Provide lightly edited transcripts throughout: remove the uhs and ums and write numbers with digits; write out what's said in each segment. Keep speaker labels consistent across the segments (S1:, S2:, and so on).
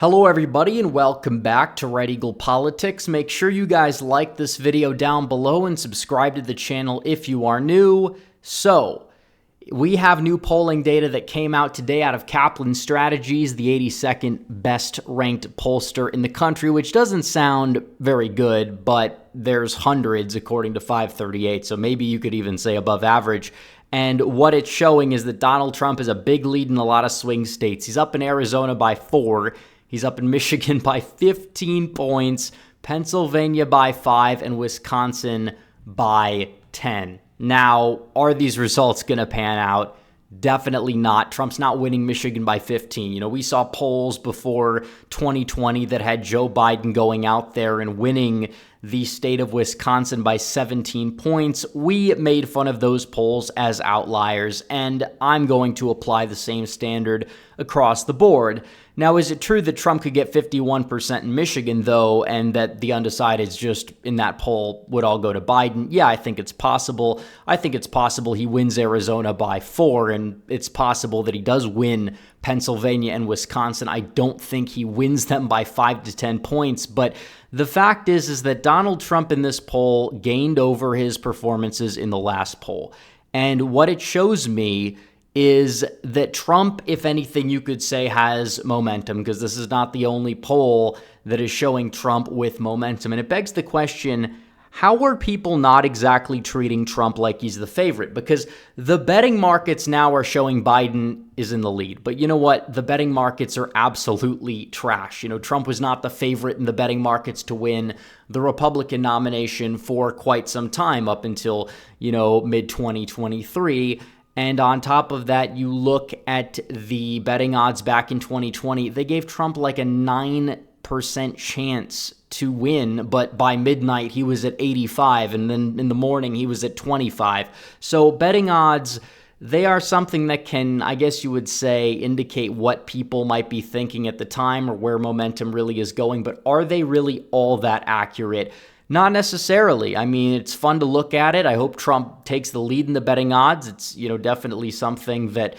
S1: Hello everybody and welcome back to Red Eagle Politics. Make sure you guys like this video down below and subscribe to the channel if you are new. So, we have new polling data that came out today out of Kaplan Strategies, the 82nd best ranked pollster in the country, which doesn't sound very good, but there's hundreds according to 538, so maybe you could even say above average. And what it's showing is that Donald Trump has a big lead in a lot of swing states. He's up in Arizona by 4. He's up in Michigan by 15 points, Pennsylvania by 5, and Wisconsin by 10. Now, are these results going to pan out? Definitely not. Trump's not winning Michigan by 15. You know, we saw polls before 2020 that had Joe Biden going out there and winning the state of Wisconsin by 17 points. We made fun of those polls as outliers, and I'm going to apply the same standard across the board. Now, is it true that Trump could get 51% in Michigan, though, and that the undecideds just in that poll would all go to Biden? Yeah, I think it's possible. I think it's possible he wins Arizona by 4, and it's possible that he does win Pennsylvania and Wisconsin. I don't think he wins them by 5 to 10 points, but the fact is that Donald Trump in this poll gained over his performances in the last poll. And what it shows me is that Trump, if anything, you could say has momentum, because this is not the only poll that is showing Trump with momentum. And it begs the question, how are people not exactly treating Trump like he's the favorite? Because the betting markets now are showing Biden is in the lead. But you know what? The betting markets are absolutely trash. You know, Trump was not the favorite in the betting markets to win the Republican nomination for quite some time, up until, mid-2023. And on top of that, you look at the betting odds back in 2020, they gave Trump like a 9% chance to win, but by midnight he was at 85, and then in the morning he was at 25. So betting odds, they are something that can, I guess you would say, indicate what people might be thinking at the time or where momentum really is going, but are they really all that accurate? Not necessarily. I mean, it's fun to look at it. I hope Trump takes the lead in the betting odds. It's, definitely something that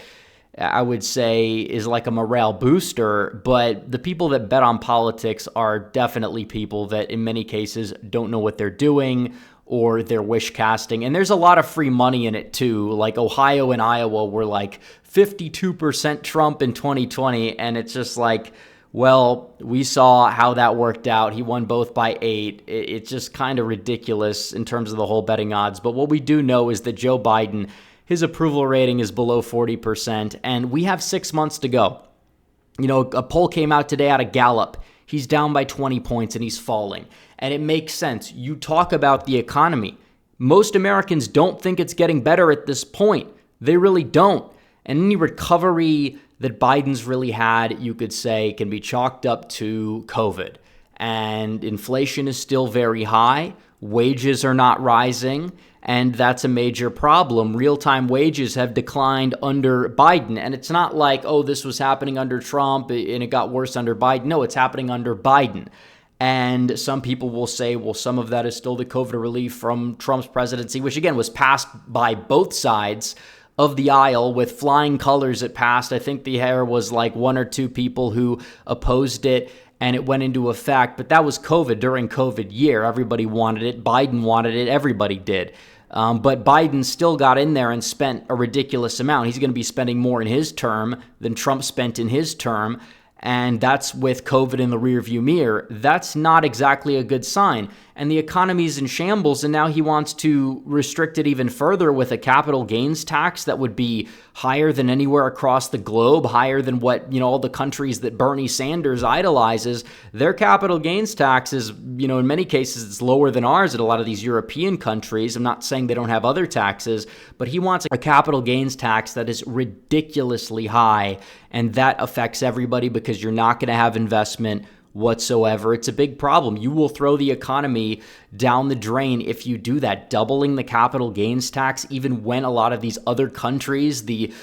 S1: I would say is like a morale booster, but the people that bet on politics are definitely people that in many cases don't know what they're doing or they're wish casting. And there's a lot of free money in it too. Like Ohio and Iowa were like 52% Trump in 2020, and it's just like, well, we saw how that worked out. He won both by 8. It's just kind of ridiculous in terms of the whole betting odds. But what we do know is that Joe Biden, his approval rating is below 40%, and we have 6 months to go. A poll came out today out of Gallup. He's down by 20 points, and he's falling. And it makes sense. You talk about the economy. Most Americans don't think it's getting better at this point. They really don't. And any recovery that Biden's really had, you could say, can be chalked up to COVID. And inflation is still very high. Wages are not rising. And that's a major problem. Real-time wages have declined under Biden. And it's not like, oh, this was happening under Trump and it got worse under Biden. No, it's happening under Biden. And some people will say, well, some of that is still the COVID relief from Trump's presidency, which again was passed by both sides of the aisle with flying colors. It passed. I think there was like 1 or 2 people who opposed it, and it went into effect. But that was COVID, during COVID year. Everybody wanted it. Biden wanted it. Everybody did. But Biden still got in there and spent a ridiculous amount. He's going to be spending more in his term than Trump spent in his term. And that's with COVID in the rearview mirror. That's not exactly a good sign. And the economy is in shambles, and now he wants to restrict it even further with a capital gains tax that would be higher than anywhere across the globe, higher than what, all the countries that Bernie Sanders idolizes. Their capital gains tax is, in many cases, it's lower than ours at a lot of these European countries. I'm not saying they don't have other taxes, but he wants a capital gains tax that is ridiculously high, and that affects everybody because you're not going to have investment whatsoever. It's a big problem. You will throw the economy down the drain if you do that. Doubling the capital gains tax, even when a lot of these other countries, the,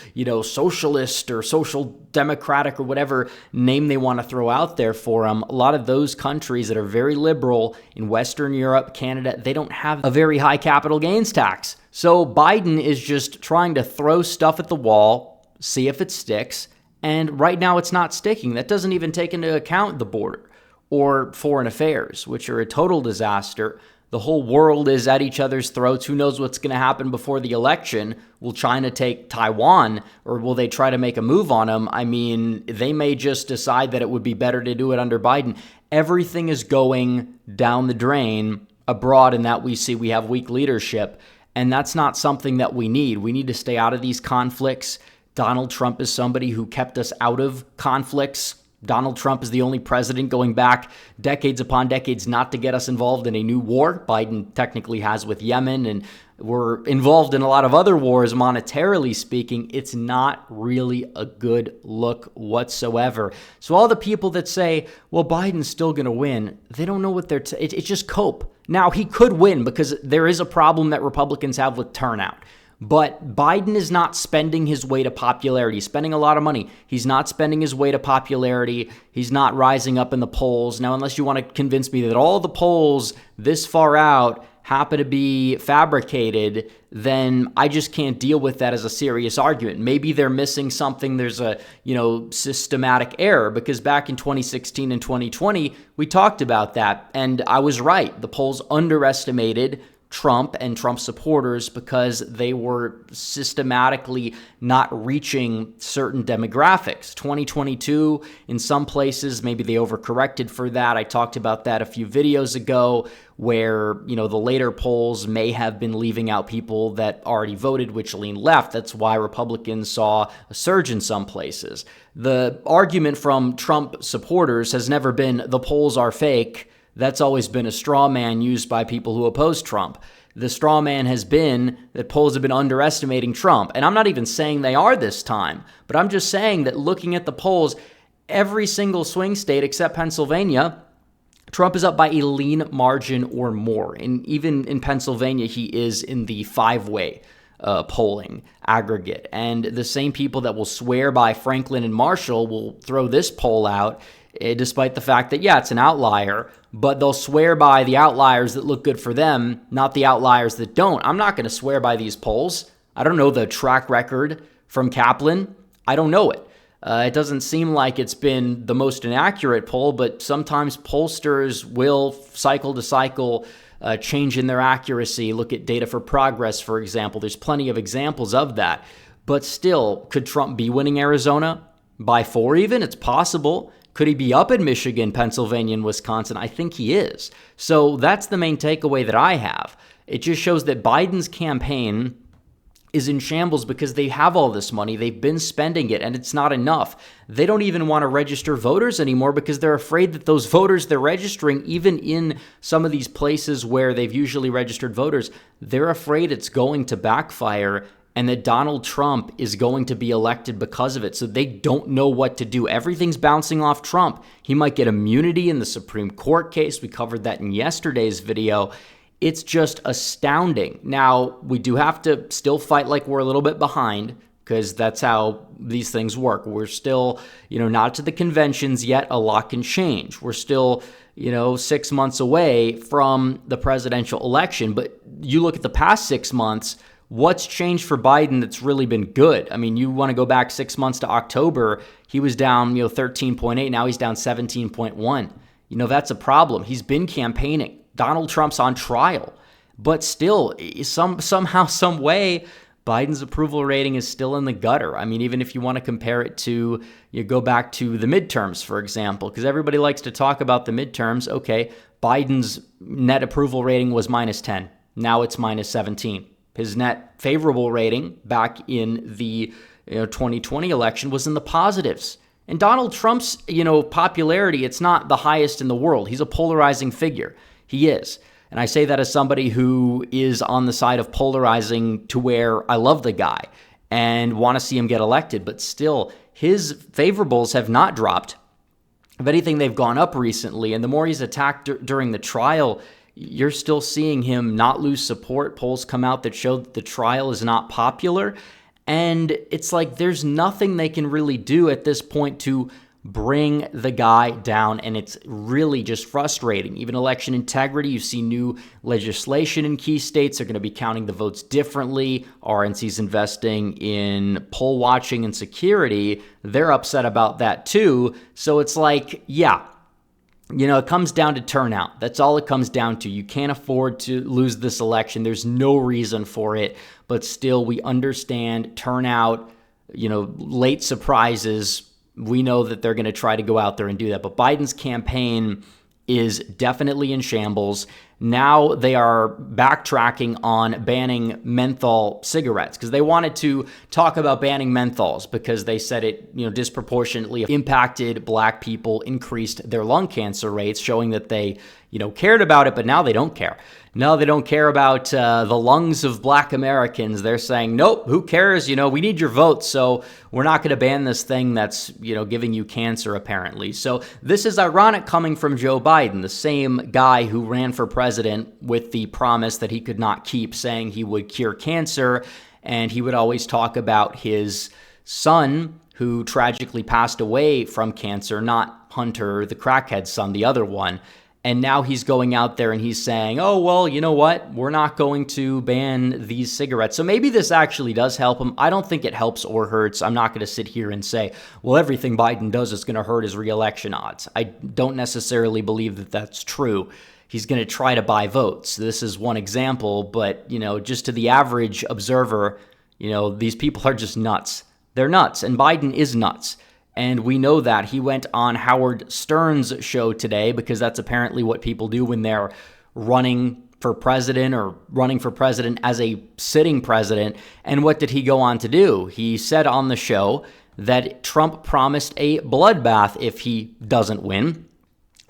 S1: socialist or social democratic or whatever name they want to throw out there for them, a lot of those countries that are very liberal in Western Europe, Canada, they don't have a very high capital gains tax. So Biden is just trying to throw stuff at the wall, see if it sticks, And right now it's not sticking. That doesn't even take into account the border or foreign affairs, which are a total disaster. The whole world is at each other's throats. Who knows what's going to happen before the election? Will China take Taiwan, or will they try to make a move on them? I mean, they may just decide that it would be better to do it under Biden. Everything is going down the drain abroad, in that we have weak leadership, and that's not something that we need. We need to stay out of these conflicts. Donald Trump is somebody who kept us out of conflicts. Donald Trump is the only president going back decades upon decades not to get us involved in a new war. Biden technically has with Yemen, and we're involved in a lot of other wars, monetarily speaking. It's not really a good look whatsoever. So all the people that say, well, Biden's still going to win, they don't know what they're it's just cope. Now, he could win because there is a problem that Republicans have with turnout. But Biden is not spending his way to popularity. He's spending a lot of money. He's not spending his way to popularity. He's not rising up in the polls. Now, unless you want to convince me that all the polls this far out happen to be fabricated, then I just can't deal with that as a serious argument. Maybe they're missing something. There's a, systematic error, because back in 2016 and 2020, we talked about that. And I was right. The polls underestimated Trump and Trump supporters because they were systematically not reaching certain demographics. 2022, in some places, maybe they overcorrected for that. I talked about that a few videos ago, where, the later polls may have been leaving out people that already voted, which lean left. That's why Republicans saw a surge in some places. The argument from Trump supporters has never been the polls are fake. That's always been a straw man used by people who oppose Trump. The straw man has been that polls have been underestimating Trump. And I'm not even saying they are this time, but I'm just saying that looking at the polls, every single swing state except Pennsylvania, Trump is up by a lean margin or more. And even in Pennsylvania, he is in the five-way polling aggregate. And the same people that will swear by Franklin and Marshall will throw this poll out, despite the fact that, it's an outlier, but they'll swear by the outliers that look good for them, not the outliers that don't. I'm not going to swear by these polls. I don't know the track record from Kaplan. I don't know it. It doesn't seem like it's been the most inaccurate poll, but sometimes pollsters will cycle to cycle change in their accuracy. Look at Data for Progress, for example. There's plenty of examples of that. But still, could Trump be winning Arizona by 4 even? It's possible. Could he be up in Michigan, Pennsylvania, and Wisconsin? I think he is. So that's the main takeaway that I have. It just shows that Biden's campaign is in shambles because they have all this money. They've been spending it, and it's not enough. They don't even want to register voters anymore because they're afraid that those voters they're registering, even in some of these places where they've usually registered voters, they're afraid it's going to backfire and that Donald Trump is going to be elected because of it. So they don't know what to do. Everything's bouncing off Trump. He might get immunity in the Supreme Court case. We covered that in yesterday's video. It's just astounding. Now, we do have to still fight like we're a little bit behind, because that's how these things work. We're still, not to the conventions yet. A lot can change. We're still, 6 months away from the presidential election. But you look at the past 6 months, what's changed for Biden that's really been good? I mean, you want to go back 6 months to October, he was down, 13.8. Now he's down 17.1. That's a problem. He's been campaigning. Donald Trump's on trial. But still, somehow, some way, Biden's approval rating is still in the gutter. I mean, even if you want to compare it to, go back to the midterms, for example, because everybody likes to talk about the midterms. Okay, Biden's net approval rating was -10. Now it's -17. His net favorable rating back in the 2020 election was in the positives. And Donald Trump's, popularity, it's not the highest in the world. He's a polarizing figure. He is. And I say that as somebody who is on the side of polarizing to where I love the guy and want to see him get elected. But still, his favorables have not dropped. If anything, they've gone up recently. And the more he's attacked during the trial, you're still seeing him not lose support. Polls come out that show that the trial is not popular. And it's like there's nothing they can really do at this point to bring the guy down, and it's really just frustrating. Even election integrity, you see new legislation in key states. They're going to be counting the votes differently. RNC's investing in poll watching and security. They're upset about that too. So it's like, yeah, it comes down to turnout. That's all it comes down to. You can't afford to lose this election. There's no reason for it, but still we understand turnout, late surprises. We know that they're going to try to go out there and do that. But Biden's campaign is definitely in shambles. Now they are backtracking on banning menthol cigarettes because they wanted to talk about banning menthols because they said it, disproportionately impacted black people, increased their lung cancer rates, showing that they, cared about it, but now they don't care. No, they don't care about the lungs of black Americans. They're saying, nope, who cares? We need your votes, so we're not going to ban this thing that's, giving you cancer, apparently. So this is ironic coming from Joe Biden, the same guy who ran for president with the promise that he could not keep, saying he would cure cancer, and he would always talk about his son who tragically passed away from cancer, not Hunter, the crackhead's son, the other one. And now he's going out there and he's saying, oh, well, you know what? We're not going to ban these cigarettes. So maybe this actually does help him. I don't think it helps or hurts. I'm not going to sit here and say, well, everything Biden does is going to hurt his reelection odds. I don't necessarily believe that that's true. He's going to try to buy votes. This is one example, but, just to the average observer, these people are just nuts. They're nuts, and Biden is nuts. And we know that. He went on Howard Stern's show today because that's apparently what people do when they're running for president or running for president as a sitting president. And what did he go on to do? He said on the show that Trump promised a bloodbath if he doesn't win,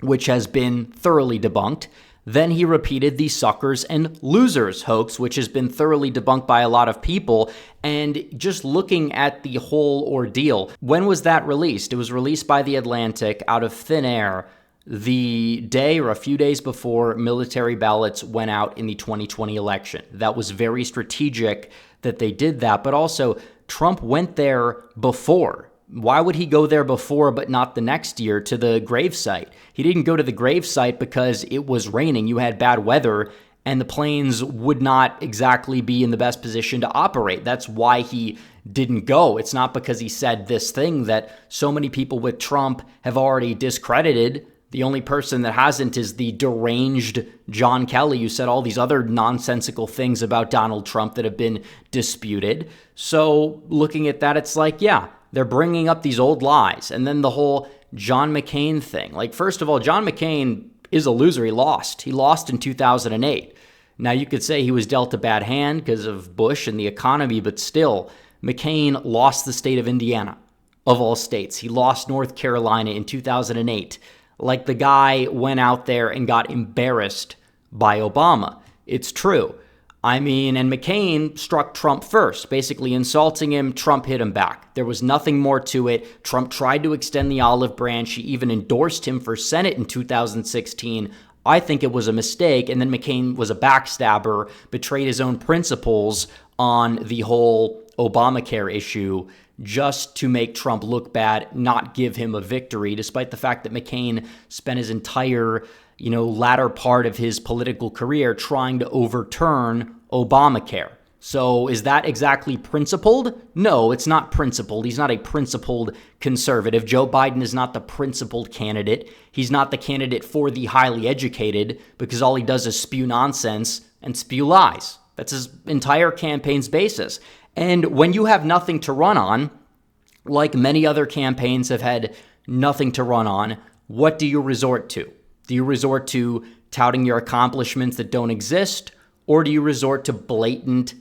S1: which has been thoroughly debunked. Then he repeated the suckers and losers hoax, which has been thoroughly debunked by a lot of people. And just looking at the whole ordeal, when was that released? It was released by The Atlantic out of thin air the day or a few days before military ballots went out in the 2020 election. That was very strategic that they did that. But also, Trump went there before. Why would he go there before but not the next year to the gravesite? He didn't go to the gravesite because it was raining. You had bad weather and the planes would not exactly be in the best position to operate. That's why he didn't go. It's not because he said this thing that so many people with Trump have already discredited. The only person that hasn't is the deranged John Kelly, who said all these other nonsensical things about Donald Trump that have been disputed. So looking at that, it's like, yeah, they're bringing up these old lies. And then the whole John McCain thing. Like, first of all, John McCain is a loser. He lost. He lost in 2008. Now, you could say he was dealt a bad hand because of Bush and the economy, but still, McCain lost the state of Indiana, of all states. He lost North Carolina in 2008. Like, the guy went out there and got embarrassed by Obama. It's true. And McCain struck Trump first, basically insulting him. Trump hit him back. There was nothing more to it. Trump tried to extend the olive branch. He even endorsed him for Senate in 2016. I think it was a mistake. And then McCain was a backstabber, betrayed his own principles on the whole Obamacare issue just to make Trump look bad, not give him a victory, despite the fact that McCain spent his entire latter part of his political career trying to overturn Obamacare. So is that exactly principled? No, it's not principled. He's not a principled conservative. Joe Biden is not the principled candidate. He's not the candidate for the highly educated because all he does is spew nonsense and spew lies. That's his entire campaign's basis. And when you have nothing to run on, like many other campaigns have had nothing to run on, what do you resort to? Do you resort to touting your accomplishments that don't exist, or do you resort to blatant,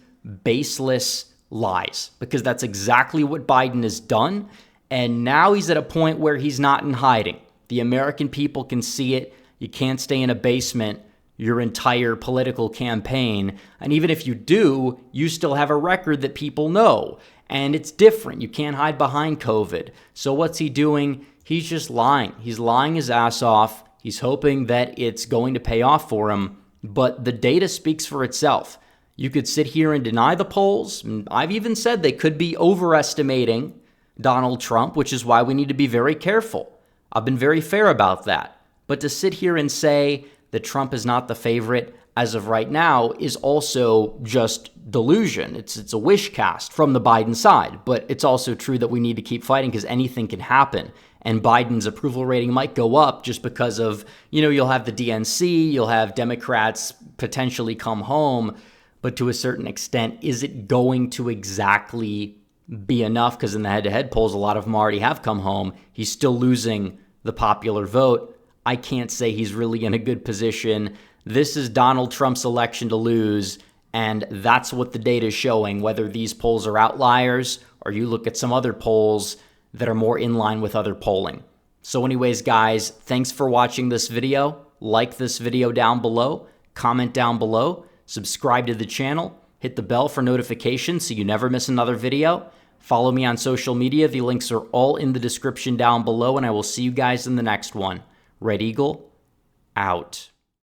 S1: baseless lies? Because that's exactly what Biden has done, and now he's at a point where he's not in hiding. The American people can see it. You can't stay in a basement your entire political campaign, and even if you do, you still have a record that people know, and it's different. You can't hide behind COVID. So what's he doing? He's just lying. He's lying his ass off. He's hoping that it's going to pay off for him, but the data speaks for itself. You could sit here and deny the polls, and I've even said they could be overestimating Donald Trump, which is why we need to be very careful. I've been very fair about that. But to sit here and say that Trump is not the favorite as of right now is also just delusion. It's a wish cast from the Biden side. But it's also true that we need to keep fighting because anything can happen. And Biden's approval rating might go up just because of, you'll have the DNC, you'll have Democrats potentially come home. But to a certain extent, is it going to exactly be enough? Because in the head-to-head polls, a lot of them already have come home. He's still losing the popular vote. I can't say he's really in a good position. This is Donald Trump's election to lose, and that's what the data is showing, whether these polls are outliers or you look at some other polls that are more in line with other polling. So anyways, guys, thanks for watching this video. Like this video down below, comment down below, subscribe to the channel, hit the bell for notifications so you never miss another video. Follow me on social media. The links are all in the description down below, and I will see you guys in the next one. Red Eagle, out.